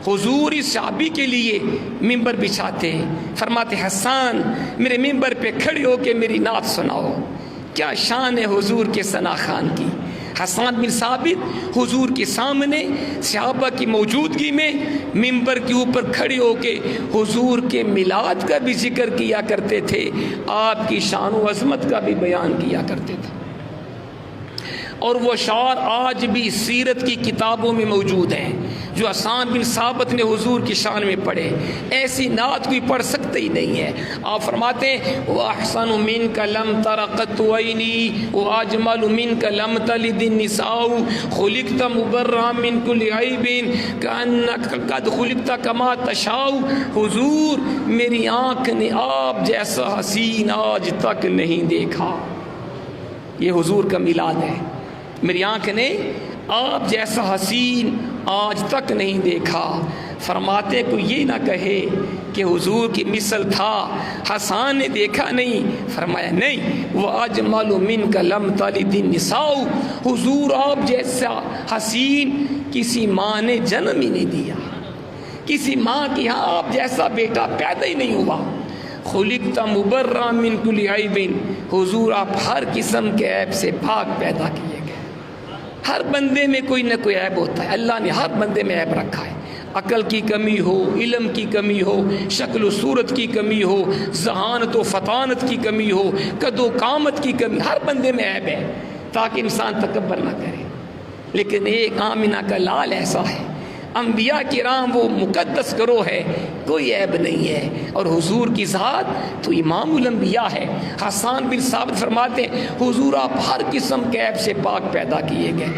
حضور اس صحابی کے لیے ممبر بچھاتے ہیں، فرماتے حسان میرے ممبر پہ کھڑے ہو کے میری نعت سناؤ۔ کیا شان ہے حضور کے ثنا خوان کی۔ حسان بن ثابت حضور کے سامنے صحابہ کی موجودگی میں ممبر کے اوپر کھڑے ہو کے حضور کے میلاد کا بھی ذکر کیا کرتے تھے، آپ کی شان و عظمت کا بھی بیان کیا کرتے تھے۔ اور وہ اشعار آج بھی سیرت کی کتابوں میں موجود ہیں جو حسان بن ثابت نے حضور کی شان میں پڑھے، ایسی نعت کوئی پڑھ سکتا ہی نہیں ہے۔ آپ فرماتے ہیں وَأَحْسَنُ مِنْكَ لَمْ تَرَ قَطُّ عَيْنِي وَأَجْمَلُ مِنْكَ لَمْ تَلِدِ النِّسَاءُ خُلِقْتَ مُبَرَّأً مِنْ كُلِّ عَيْبٍ كَأَنَّكَ قَدْ خُلِقْتَ كَمَا تَشَاءُ، حضور میری آنکھ نے آپ جیسا حسین آج تک نہیں دیکھا۔ یہ حضور کا میلاد ہے، میری آنکھ نے آپ جیسا حسین آج تک نہیں دیکھا۔ فرماتے کو یہ نہ کہے کہ حضور کی مثل تھا، حسان نے دیکھا نہیں، فرمایا نہیں وَأَجْمَلُ مِنْكَ لَمْ تَلِدِ النِّسَاءُ، حضور آپ جیسا حسین کسی ماں نے جنم ہی نہیں دیا، کسی ماں کی ہاں آپ جیسا بیٹا پیدا ہی نہیں ہوا۔ خلقت مبرأ من کل عیب، حضور آپ ہر قسم کے عیب سے پاک پیدا کیے گئے۔ ہر بندے میں کوئی نہ کوئی عیب ہوتا ہے، اللہ نے ہر بندے میں عیب رکھا ہے، عقل کی کمی ہو، علم کی کمی ہو، شکل و صورت کی کمی ہو، ذہانت و فطانت کی کمی ہو، قد و قامت کی کمی، ہر بندے میں عیب ہے تاکہ انسان تکبر نہ کرے۔ لیکن ایک آمنہ کا لال ایسا ہے، انبیاء کرام وہ مقدس گروہ ہے، کوئی عیب نہیں ہے، اور حضور کی ذات تو امام الانبیاء ہے۔ حسان بن ثابت فرماتے ہیں حضور آپ ہر قسم کے عیب سے پاک پیدا کیے گئے۔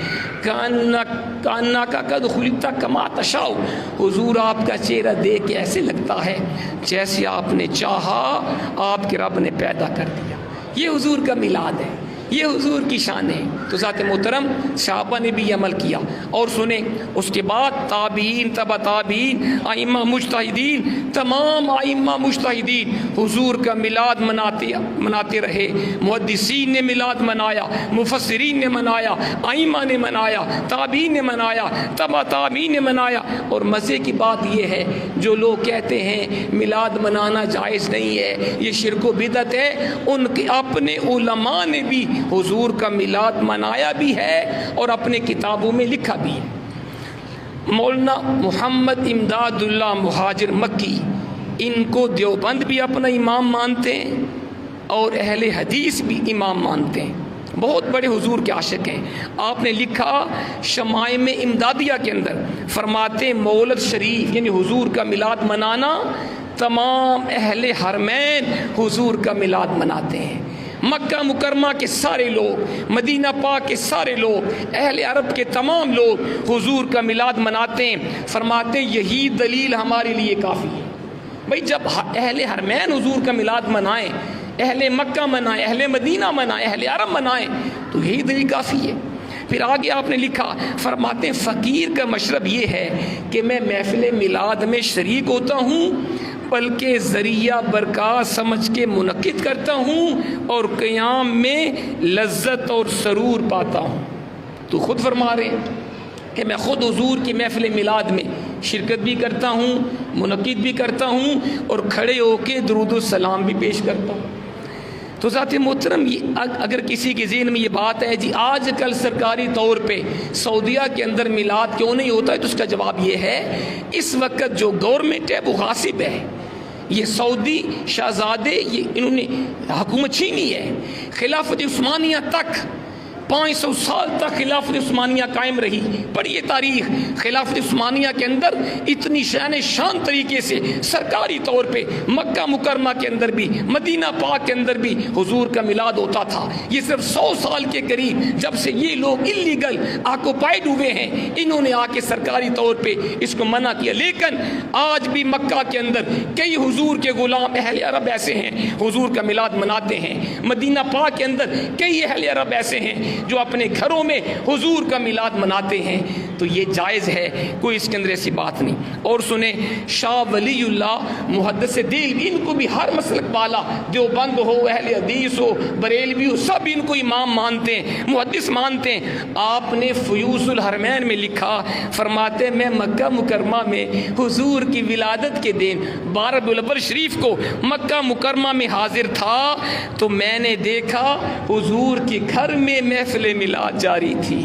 کانا کا قد خلقتا کما تشاء، حضور آپ کا چہرہ دیکھ کے ایسے لگتا ہے جیسے آپ نے چاہا آپ کے رب نے پیدا کر دیا۔ یہ حضور کا میلاد ہے، یہ حضور کی شان ہے۔ تو ذات محترم صحابہ نے بھی یہ عمل کیا۔ اور سنیں اس کے بعد تابعین، تبع تابعین، ائمہ مجتہدین، تمام ائمہ مجتہدین حضور کا میلاد مناتے رہے۔ محدثین نے میلاد منایا، مفسرین نے منایا، ائمہ نے منایا، تابعین نے منایا، تبع تابعین نے منایا۔ اور مزے کی بات یہ ہے جو لوگ کہتے ہیں میلاد منانا جائز نہیں ہے، یہ شرک و بدعت ہے، ان کے اپنے علماء نے بھی حضور کا میلاد منایا بھی ہے اور اپنے کتابوں میں لکھا بھی ہے۔ مولانا محمد امداد اللہ مہاجر مکی، ان کو دیوبند بھی اپنا امام مانتے ہیں اور اہل حدیث بھی امام مانتے ہیں، بہت بڑے حضور کے عاشق ہیں۔ آپ نے لکھا شمائم امدادیہ کے اندر، فرماتے ہیں مولد شریف یعنی حضور کا میلاد منانا، تمام اہل حرمین حضور کا میلاد مناتے ہیں۔ مکہ مکرمہ کے سارے لوگ، مدینہ پاک کے سارے لوگ، اہل عرب کے تمام لوگ حضور کا میلاد مناتے ہیں۔ فرماتے ہیں یہی دلیل ہمارے لیے کافی ہے۔ بھئی جب اہل حرمین حضور کا میلاد منائیں، اہل مکہ منائیں، اہل مدینہ منائیں، اہل عرب منائیں، تو یہی دلیل کافی ہے۔ پھر آگے آپ نے لکھا، فرماتے ہیں فقیر کا مشرب یہ ہے کہ میں محفل میلاد میں شریک ہوتا ہوں، بلکہ ذریعہ برکات سمجھ کے منعقد کرتا ہوں اور قیام میں لذت اور سرور پاتا ہوں۔ تو خود فرما رہے ہیں کہ میں خود حضور کی محفل میلاد میں شرکت بھی کرتا ہوں، منعقد بھی کرتا ہوں اور کھڑے ہو کے درود و سلام بھی پیش کرتا ہوں۔ تو ذات محترم اگر کسی کے ذہن میں یہ بات ہے جی آج کل سرکاری طور پہ سعودیہ کے اندر میلاد کیوں نہیں ہوتا ہے، تو اس کا جواب یہ ہے اس وقت جو گورنمنٹ ہے وہ غاصب ہے۔ یہ سعودی شہزادے انہوں نے حکومت چھینی ہے۔ خلافت عثمانیہ تک 500 سال تک خلافت عثمانیہ قائم رہی۔ پڑھیے تاریخ، خلافت عثمانیہ کے اندر اتنی شان طریقے سے سرکاری طور پہ مکہ مکرمہ کے اندر بھی، مدینہ پاک کے اندر بھی حضور کا میلاد ہوتا تھا۔ یہ صرف 100 سال کے قریب جب سے یہ لوگ اللیگل آکوپائڈ ہوئے ہیں، انہوں نے آ کے سرکاری طور پہ اس کو منع کیا۔ لیکن آج بھی مکہ کے اندر کئی حضور کے غلام اہل عرب ایسے ہیں حضور کا میلاد مناتے ہیں۔ مدینہ پاک کے اندر کئی اہل عرب ایسے ہیں جو اپنے گھروں میں حضور کا میلاد مناتے ہیں۔ تو یہ جائز ہے، کوئی اس کے اندر ایسی بات نہیں۔ اور سنیں شاہ ولی اللہ محدث دہلوی، ان کو بھی ہر مسلک والا، دیوبند ہو، اہل حدیث ہو، بریلوی ہو، سب ان کو امام مانتے ہیں، محدث مانتے ہیں۔ آپ نے فیوض الحرمین میں لکھا، فرماتے میں مکہ مکرمہ میں حضور کی ولادت کے دن 12 ربیع الاول شریف کو مکہ مکرمہ میں حاضر تھا تو میں نے دیکھا حضور کے گھر میں محفل میلاد جاری تھی،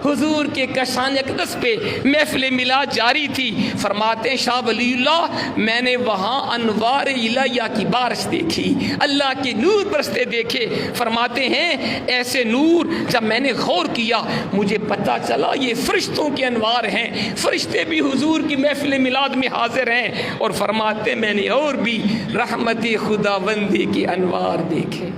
حضور کے کشان اقدس پہ محفل میلاد جاری تھی۔ فرماتے ہیں شاہ ولی اللہ میں نے وہاں انوار الہیہ کی بارش دیکھی، اللہ کے نور برستے دیکھے۔ فرماتے ہیں ایسے نور جب میں نے غور کیا مجھے پتہ چلا یہ فرشتوں کے انوار ہیں، فرشتے بھی حضور کی محفل میلاد میں حاضر ہیں۔ اور فرماتے میں نے اور بھی رحمت خداوندی کے انوار دیکھے۔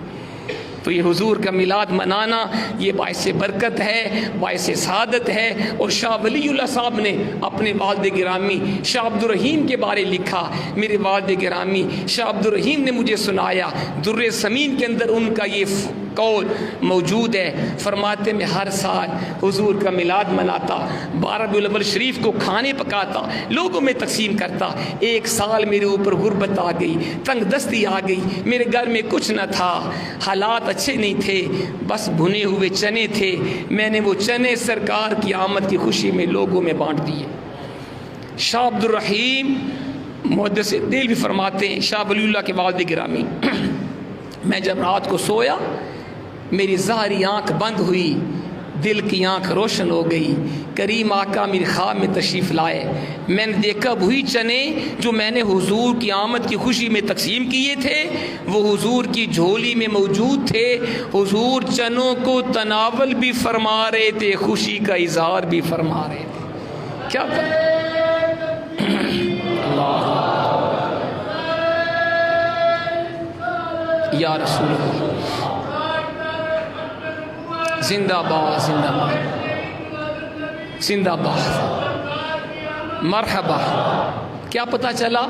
تو یہ حضور کا میلاد منانا یہ باعث برکت ہے، باعث سعادت ہے۔ اور شاہ ولی اللہ صاحب نے اپنے والد گرامی شاہ عبد الرحیم کے بارے لکھا، میرے والد گرامی شاہ عبد الرحیم نے مجھے سنایا، در ثمین کے اندر ان کا یہ قول موجود ہے۔ فرماتے میں ہر سال حضور کا میلاد مناتا، 12 ربیع الاول شریف کو کھانے پکاتا، لوگوں میں تقسیم کرتا۔ ایک سال میرے اوپر غربت آ گئی، تنگ دستی آ گئی، میرے گھر میں کچھ نہ تھا، حالات اچھے نہیں تھے، بس بھنے ہوئے چنے تھے، میں نے وہ چنے سرکار کی آمد کی خوشی میں لوگوں میں بانٹ دیے۔ شاہ عبد الرحیم محدث دہلوی فرماتے ہیں، شاہ ولی اللہ کے والد گرامی، میں جب رات کو سویا میری ظاہری آنکھ بند ہوئی، دل کی آنکھ روشن ہو گئی، کریم آقا میری خواب میں تشریف لائے، میں نے دیکھا وہی چنے جو میں نے حضور کی آمد کی خوشی میں تقسیم کیے تھے وہ حضور کی جھولی میں موجود تھے۔ حضور چنوں کو تناول بھی فرما رہے تھے، خوشی کا اظہار بھی فرما رہے تھے۔ کیا یا رسول اللہ، زندہ باد، زندہ باد، زندہ باد، مرحبا۔ کیا پتہ چلا؟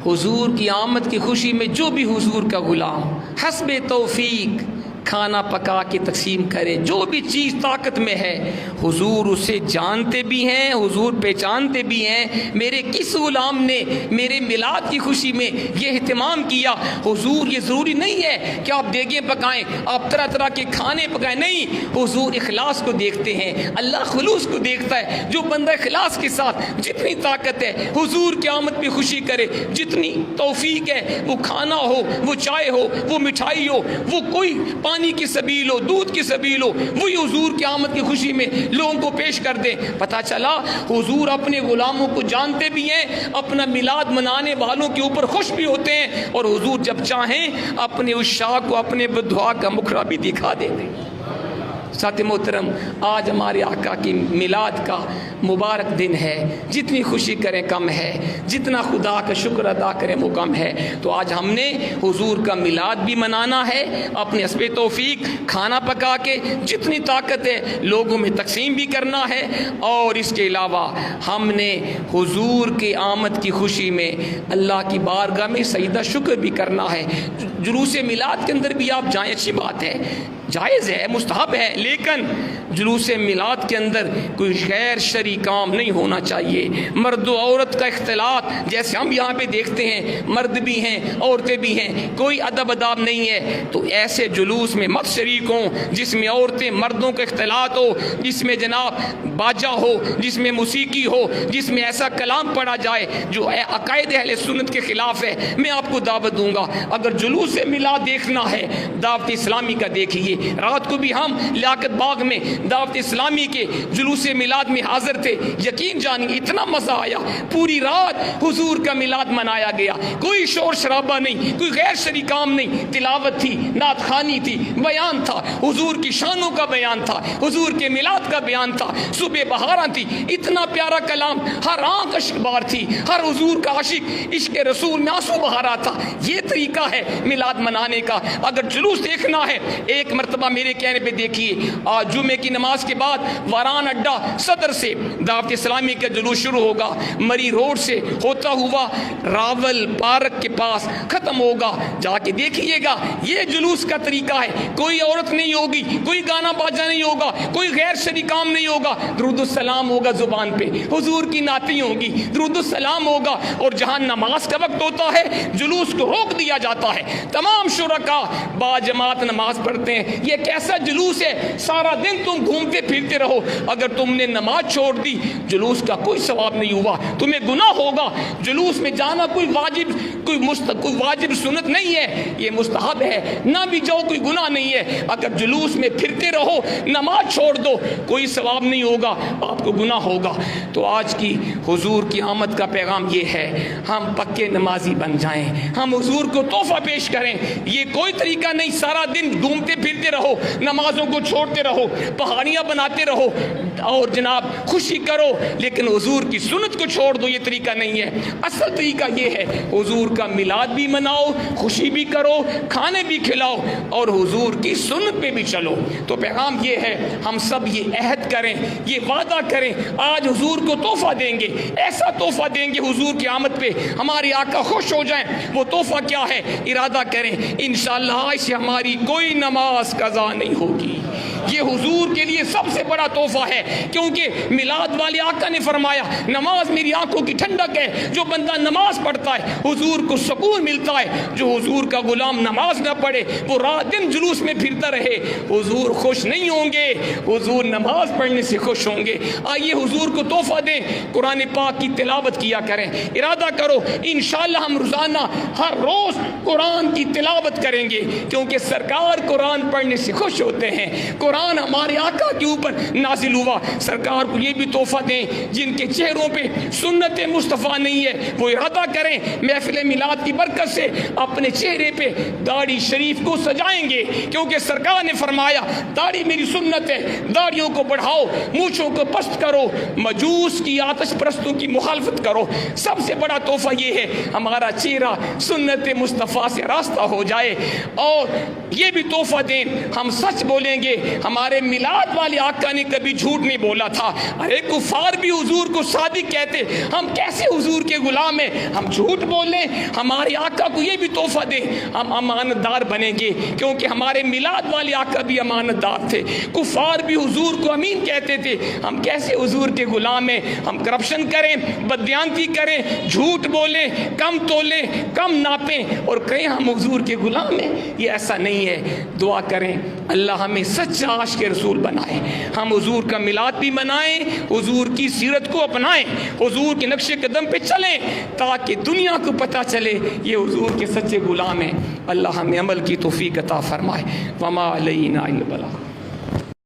حضور کی آمد کی خوشی میں جو بھی حضور کا غلام حسب توفیق کھانا پکا کے تقسیم کریں، جو بھی چیز طاقت میں ہے حضور اسے جانتے بھی ہیں، حضور پہچانتے بھی ہیں۔ میرے کس غلام نے میرے میلاد کی خوشی میں یہ اہتمام کیا؟ حضور یہ ضروری نہیں ہے کہ آپ دیگیں پکائیں، آپ طرح طرح کے کھانے پکائیں، نہیں، حضور اخلاص کو دیکھتے ہیں، اللہ خلوص کو دیکھتا ہے۔ جو بندہ اخلاص کے ساتھ جتنی طاقت ہے حضور کی آمد پہ خوشی کرے، جتنی توفیق ہے، وہ کھانا ہو، وہ چائے ہو، وہ مٹھائی ہو، وہ کوئی پانی کی سبیل ہو، دودھ کی سبیل ہو، وہی حضور کی آمد کی خوشی میں لوگوں کو پیش کر دیں۔ پتہ چلا حضور اپنے غلاموں کو جانتے بھی ہیں، اپنا میلاد منانے والوں کے اوپر خوش بھی ہوتے ہیں، اور حضور جب چاہیں اپنے عشاق کو اپنے بدعا کا مکھڑا بھی دکھا دیتے ہیں۔ ساتھ محترم، آج ہمارے آقا کی میلاد کا مبارک دن ہے، جتنی خوشی کریں کم ہے، جتنا خدا کا شکر ادا کریں وہ کم ہے۔ تو آج ہم نے حضور کا میلاد بھی منانا ہے، اپنے حسب توفیق کھانا پکا کے جتنی طاقت ہے لوگوں میں تقسیم بھی کرنا ہے، اور اس کے علاوہ ہم نے حضور کی آمد کی خوشی میں اللہ کی بارگاہ میں سجدہ شکر بھی کرنا ہے۔ جلوس میلاد کے اندر بھی آپ جائیں، اچھی بات ہے، جائز ہے، مستحب ہے، لیکن جلوس میلاد کے اندر کوئی غیر شرعی کام نہیں ہونا چاہیے۔ مرد و عورت کا اختلاط جیسے ہم یہاں پہ دیکھتے ہیں، مرد بھی ہیں عورتیں بھی ہیں، کوئی ادب اداب نہیں ہے، تو ایسے جلوس میں مت شریک ہوں جس میں عورتیں مردوں کا اختلاط ہو، جس میں جناب باجا ہو، جس میں موسیقی ہو، جس میں ایسا کلام پڑھا جائے جو عقائد اہل سنت کے خلاف ہے۔ میں آپ کو دعوت دوں گا، اگر جلوس میلاد دیکھنا ہے دعوت اسلامی کا دیکھیے۔ رات کو بھی ہم لیاقت باغ میں دعوت اسلامی کے جلوس میلاد میں حاضر تھے، یقین جانیں اتنا مزہ آیا، پوری رات حضور کا میلاد منایا گیا، کوئی شور شرابہ نہیں، کوئی غیر شرعی کام نہیں، تلاوت تھی، نعت خوانی تھی، بیان تھا، حضور کی شانوں کا بیان تھا، حضور کے میلاد کا بیان تھا، صبح بہاراں تھی، اتنا پیارا کلام، ہر آنکھ اشک بار تھی، ہر حضور کا عاشق عشق رسول میں آنسو بہا رہا تھا۔ یہ طریقہ ہے میلاد منانے کا۔ اگر جلوس دیکھنا ہے ایک مرتبہ میرے کہنے پہ دیکھیے، آج جمعے کی نماز کے بعد واران اڈا صدر سے دعوت اسلامی کا جلوس شروع ہوگا، مری روڈ سے ہوتا ہوا راول پارک کے پاس ختم ہوگا، جا کے دیکھیے گا۔ یہ جلوس کا طریقہ ہے، کوئی عورت نہیں ہوگی، کوئی گانا باجا نہیں ہوگا، کوئی غیر شرعی کام نہیں ہوگا، درود السلام ہوگا زبان پہ، حضور کی نعتیں ہوگی، درود السلام ہوگا، اور جہاں نماز کا وقت ہوتا ہے جلوس کو روک دیا جاتا ہے۔ تمام شرکا با جماعت نماز پڑھتے ہیں۔ یہ کیسا جلوس ہے؟ سارا دن تم گھومتے پھرتے رہو، اگر تم نے نماز چھوڑ دی جلوس کا کوئی ثواب نہیں ہوا، تمہیں گناہ ہوگا۔ جلوس میں جانا کوئی واجب سنت نہیں ہے، یہ مستحب ہے، نہ بھی جاؤ کوئی گناہ نہیں ہے۔ اگر جلوس میں پھرتے رہو نماز چھوڑ دو کوئی ثواب نہیں ہوگا، آپ کو گناہ ہوگا۔ تو آج کی حضور کی آمد کا پیغام یہ ہے، ہم پکے نمازی بن جائیں، ہم حضور کو تحفہ پیش کریں۔ یہ کوئی طریقہ نہیں سارا دن گھومتے پھرتے رہو، نمازوں کو چھوڑتے رہو، پہاڑیاں بناتے رہو اور جناب خوشی کرو لیکن حضور کی سنت کو چھوڑ دو، یہ طریقہ نہیں ہے۔ اصل طریقہ یہ ہے حضور کا میلاد بھی مناؤ، خوشی بھی کرو، کھانے بھی کھلاؤ، اور حضور کی سنت پہ بھی چلو۔ تو پیغام یہ ہے، ہم سب یہ عہد کریں، یہ وعدہ کریں، آج حضور کو تحفہ دیں گے، ایسا تحفہ دیں گے حضور کی آمد پہ ہمارے آقا خوش ہو جائیں۔ وہ تحفہ کیا ہے؟ ارادہ کریں انشاءاللہ آج سے ہماری کوئی نماز قضا نہیں ہوگی۔ یہ حضور کے لیے سب سے بڑا تحفہ ہے، کیونکہ میلاد والے آقا نے فرمایا نماز میری آنکھوں کی ٹھنڈک ہے، جو بندہ نماز پڑھتا ہے حضور کو سکون ملتا ہے۔ جو حضور کا غلام نماز نہ پڑھے، وہ رات دن جلوس میں پھرتا رہے، حضور خوش نہیں ہوں گے، حضور نماز پڑھنے سے خوش ہوں گے۔ آئیے حضور کو تحفہ دیں، قرآن پاک کی تلاوت کیا کریں، ارادہ کرو انشاءاللہ ہم روزانہ ہر روز قرآن کی تلاوت کریں گے، کیونکہ سرکار قرآن پڑھنے سے خوش ہوتے ہیں۔ قرآن ہمارے آقا کے اوپر نازل ہوا، سرکار کو یہ بھی تحفہ دیں جن کے چہروں پہ سنت مصطفیٰ نہیں ہے، وہ ارادہ کریں محفل میلاد کی برکت سے اپنے چہرے پہ داڑھی شریف کو سجائیں گے، کیونکہ سرکار نے فرمایا داڑھی میری سنت ہے، داڑھیوں کو بڑھاؤ، مونچھوں کو پست کرو، مجوس کی آتش پرستوں کی مخالفت کرو۔ سب سے بڑا تحفہ یہ ہے ہمارا چہرہ سنت مصطفیٰ سے راستہ ہو جائے، اور یہ بھی تحفہ دیں ہم سچ بولیں گے، ہمارے میلاد والے آقا نے کبھی جھوٹ نہیں بولا تھا. ارے کفار بھی حضور کو صادق کہتے, ہم کیسے حضور کے غلام ہیں, ہم جھوٹ بولیں؟ ہمارے آقا کو یہ بھی تحفہ دیں, ہم امانت دار بنیں گے, کیونکہ ہمارے میلاد والے آقا بھی امانت دار تھے. کفار بھی حضور کو امین کہتے تھے, ہم کیسے حضور کے غلام ہیں؟ ہم کرپشن کریں, بددیانتی کریں, جھوٹ بولیں, کم تولیں, کم ناپیں اور کہیں ہم حضور کے غلام ہیں؟ یہ ایسا نہیں ہے. دعا کریں اللہ ہمیں سچا عاشق رسول بنائے, ہم حضور کا میلاد بھی منائیں, حضور کی سیرت کو اپنائیں, حضور کے نقش قدم پہ چلیں, تاکہ دنیا کو پتہ چلے یہ حضور کے سچے غلام ہیں. اللہ ہمیں عمل کی توفیق عطا فرمائے. وما علینا الا البلاغ.